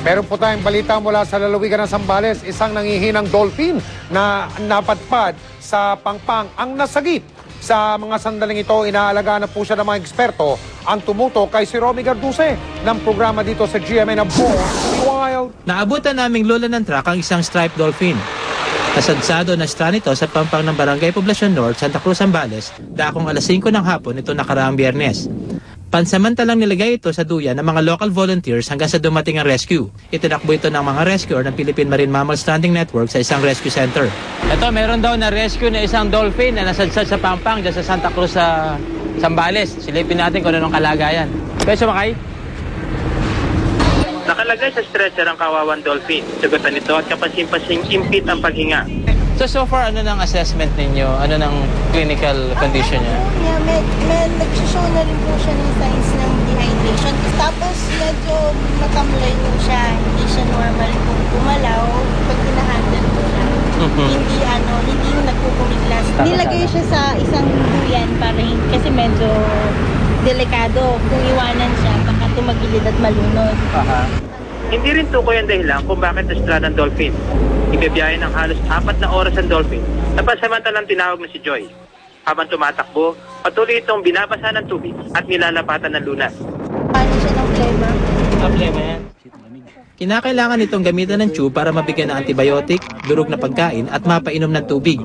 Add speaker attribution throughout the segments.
Speaker 1: Meron po tayong balita mula sa lalawigan ng Zambales, isang nangihinang dolphin na napadpad sa Pangpang ang nasagip. Sa mga sandaling ito, inaalagaan na po siya ng mga eksperto ang tumuto kay si Romy Garduse ng programa dito sa GMA na Born Wild.
Speaker 2: Naabutan naming lula ng truck ang isang striped dolphin. Nasadsado na stra nito sa pampang ng Barangay Poblacion North, Santa Cruz, Zambales, dakong alas 5 ng hapon ito nakaraang Biyernes. Pansamantalang nilagay ito sa duyan ng mga local volunteers hanggang sa dumating ang rescue. Itinakbo ito ng mga rescuer ng Philippine Marine Mammal Stranding Network sa isang rescue center. Ito, meron daw na rescue na isang dolphin na nasadsad sa pampang dyan sa Santa Cruz sa Zambales. Silipin natin kung anong kalagayan. Pwede sumakay?
Speaker 3: Nakalagay sa stretcher ang kawawang dolphin. Sagutan nito at kapansin-pansing impit ang paghinga.
Speaker 2: So far, ano ng assessment ninyo? Ano ng clinical condition niya?
Speaker 4: May nag-show na rin po siya ng signs ng dehydration. Tapos medyo matamlay po siya. Hindi siya normal kung gumalaw. Pag pinahandle po siya. Hindi yung nagkukumiglas. Nilagay siya sa isang duyan kasi medyo delikado. Kung iwanan siya, baka tumagilid at malunod.
Speaker 3: Hindi rin tukoy ang dahilan kung bakit nastra ng dolphin. Ibibiyahe ng halos 4 na oras ang dolphin. Napansamantalang tinawag na si Joy. Habang tumatakbo, patuloy itong binabasa ng tubig at nilalapatan ng lunas.
Speaker 4: Paano siya ng plema?
Speaker 2: Problema yan. Kinakailangan itong gamitan ng tube para mabigyan ng antibiotic, durog na pagkain at mapainom ng tubig.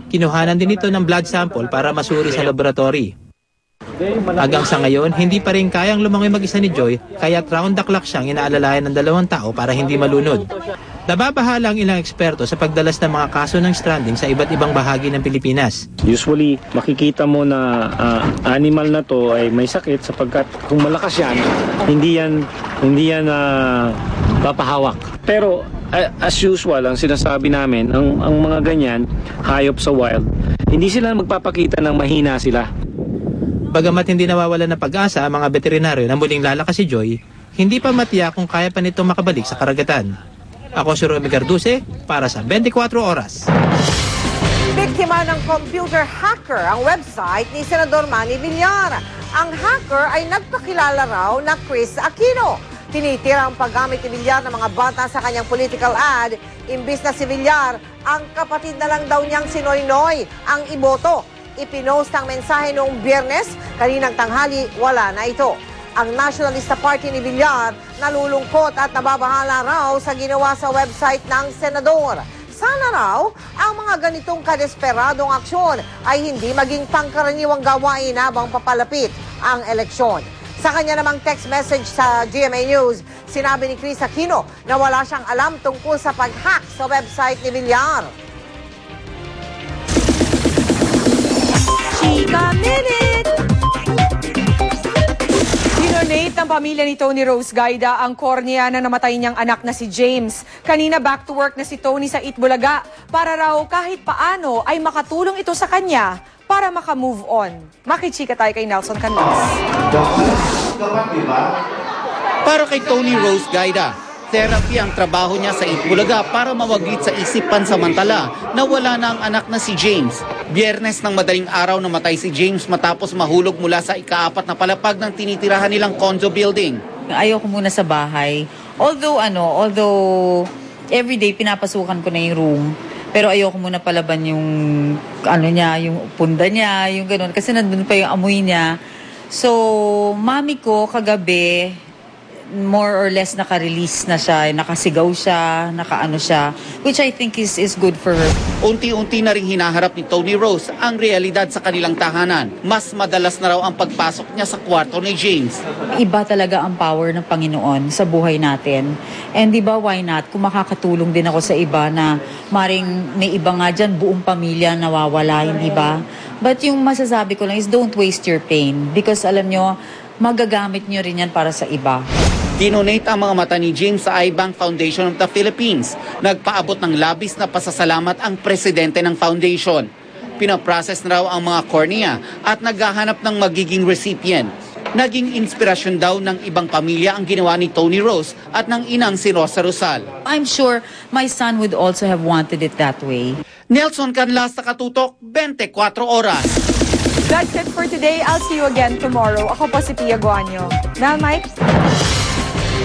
Speaker 2: Kinuhanan din ito ng blood sample para masuri sa laboratory. Hanggang sa ngayon, hindi pa rin kayang lumangoy mag-isa ni Joy, kaya't round the clock siyang inaalalayan ng 2 tao para hindi malunod. Nababahala ang ilang eksperto sa pagdalas ng mga kaso ng stranding sa iba't ibang bahagi ng Pilipinas.
Speaker 5: Usually, makikita mo na animal na to ay may sakit sapagkat kung malakas yan, hindi yan papahawak. Pero as usual, ang sinasabi namin, ang mga ganyan, hayop sa wild, hindi sila magpapakita ng mahina sila.
Speaker 2: Bagamat hindi nawawala ng pag-asa ang mga veterinaryo na muling lalakas si Joy, hindi pa matiyak kung kaya pa nitong makabalik sa karagatan. Ako si Romy Garduse para sa 24 Oras.
Speaker 6: Biktima ng computer hacker ang website ni Senador Manny Villar. Ang hacker ay nagpakilala raw na Chris Aquino. Tinitira ang paggamit ni Villar ng mga bata sa kanyang political ad. Imbis na si Villar, ang kapatid na lang daw niyang si Noynoy ang iboto. Ipinost ang mensahe noong Biyernes, kaninang tanghali, wala na ito. Ang Nationalista Party ni Villar nalulungkot at nababahala raw sa ginawa sa website ng senador. Sana raw ang mga ganitong kadesperadong aksyon ay hindi maging pangkaraniwang gawain habang papalapit ang eleksyon. Sa kanya namang text message sa GMA News, sinabi ni Chris Aquino na wala siyang alam tungkol sa pag-hack sa website ni Villar. Chika Minute! Dinonate ng pamilya ni Tony Rose Gaida ang kornea na namatay niyang anak na si James. Kanina back to work na si Tony sa Itbulaga para raw kahit paano ay makatulong ito sa kanya para makamove on. Makichika tayo kay Nelson Canlas.
Speaker 7: Para kay Tony Rose Gaida, therapy ang trabaho niya sa Itbulaga para mawaglit sa isip pansamantala na wala na ang anak na si James. Biyernes ng madaling araw namatay si James matapos mahulog mula sa ika-4 na palapag ng tinitirahan nilang condo building.
Speaker 8: Ayoko muna sa bahay. Although everyday pinapasukan ko na yung room. Pero ayoko muna palaban yung yung punda niya, yung gano'n. Kasi nandun pa yung amoy niya. So, mami ko kagabi, more or less naka-release na siya, nakasigaw siya, nakaano siya, which I think is good for her.
Speaker 7: Unti-unti na rin hinaharap ni Tony Rose ang realidad sa kanilang tahanan. Mas madalas na raw ang pagpasok niya sa kwarto ni James.
Speaker 8: Iba talaga ang power ng Panginoon sa buhay natin. And di ba, why not? Kung makakatulong din ako sa iba na maring may iba nga dyan, buong pamilya nawawala, hindi ba? But yung masasabi ko lang is don't waste your pain because alam nyo, magagamit nyo rin yan para sa iba.
Speaker 7: Dinonate ang mga mata ni James sa iBank Foundation of the Philippines. Nagpaabot ng labis na pasasalamat ang presidente ng foundation. Pinaprocess na raw ang mga cornea at naghahanap ng magiging recipient. Naging inspirasyon daw ng ibang pamilya ang ginawa ni Tony Rose at ng inang si Rosa Rosal.
Speaker 8: I'm sure my son would also have wanted it that way.
Speaker 7: Nelson Canlas, Katutok, 24 Oras.
Speaker 6: That's it for today. I'll see you again tomorrow. Ako po si Pia Guanyo. Mel, Mike?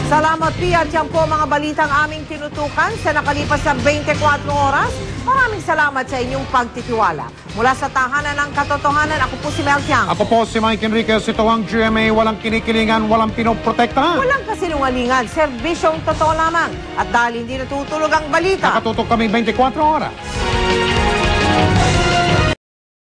Speaker 6: Salamat, Pia. At yan po ang mga balitang aming tinutukan sa nakalipas na 24 oras. Maraming salamat sa inyong pagtitiwala. Mula sa tahanan ng katotohanan, ako po si Mel Tiang.
Speaker 1: Ako po si Mike Enriquez. Ito ang GMA. Walang kinikilingan, walang pinoprotektahan.
Speaker 6: Walang kasinungalingan, serbisyong totoo lamang. At dahil hindi natutulog ang balita,
Speaker 1: Nakatutok kami 24 oras.